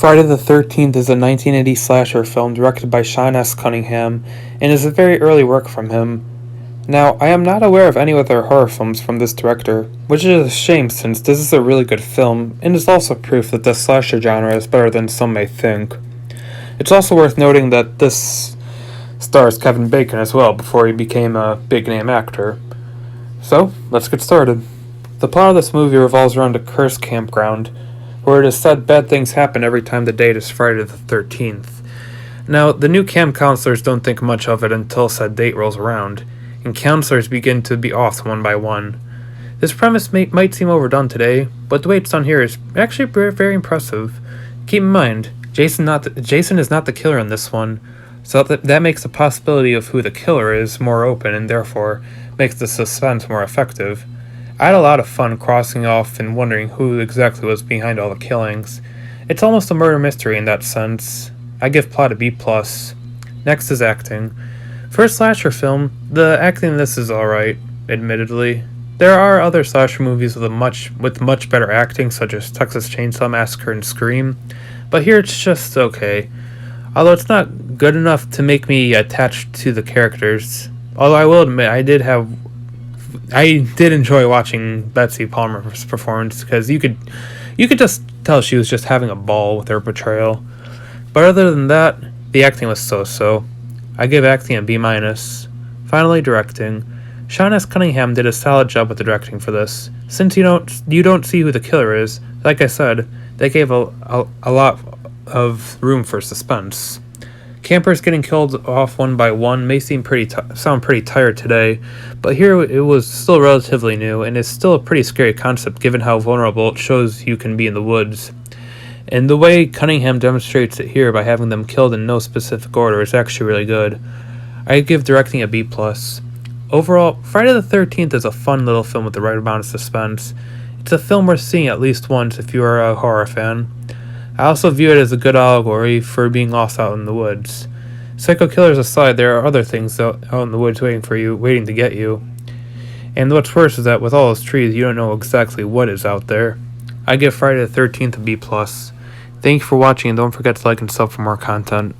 Friday the 13th is a 1980 slasher film directed by Sean S. Cunningham and is a very early work from him. Now, I am not aware of any other horror films from this director, which is a shame since this is a really good film and is also proof that the slasher genre is better than some may think. It's also worth noting that this stars Kevin Bacon as well before he became a big name actor. So, let's get started. The plot of this movie revolves around a cursed campground, where it is said bad things happen every time the date is Friday the 13th. Now, the new camp counselors don't think much of it until said date rolls around, and counselors begin to be off one by one. This premise might seem overdone today, but the way it's done here is actually very impressive. Keep in mind, Jason is not the killer in this one, so that makes the possibility of who the killer is more open and therefore makes the suspense more effective. I had a lot of fun crossing off and wondering who exactly was behind all the killings. It's almost a murder mystery in that sense. I give plot a B+. Next is acting. For a slasher film, the acting in this is alright, admittedly. There are other slasher movies with much better acting, such as Texas Chainsaw Massacre and Scream, but here it's just okay. Although it's not good enough to make me attached to the characters. Although I will admit, I did enjoy watching Betsy Palmer's performance because you could just tell she was just having a ball with her portrayal. But other than that, the acting was so-so. I give acting a B-. Finally, directing. Sean S. Cunningham did a solid job with the directing for this. Since you don't see who the killer is, like I said, they gave a lot of room for suspense. Campers getting killed off one by one may sound pretty tired today, but here it was still relatively new, and it's still a pretty scary concept given how vulnerable it shows you can be in the woods. And the way Cunningham demonstrates it here by having them killed in no specific order is actually really good. I give directing a B+. Overall, Friday the 13th is a fun little film with the right amount of suspense. It's a film worth seeing at least once if you are a horror fan. I also view it as a good allegory for being lost out in the woods. Psycho killers aside, there are other things out in the woods waiting to get you. And what's worse is that with all those trees, you don't know exactly what is out there. I give Friday the 13th a B+. Thank you for watching, and don't forget to like and sub for more content.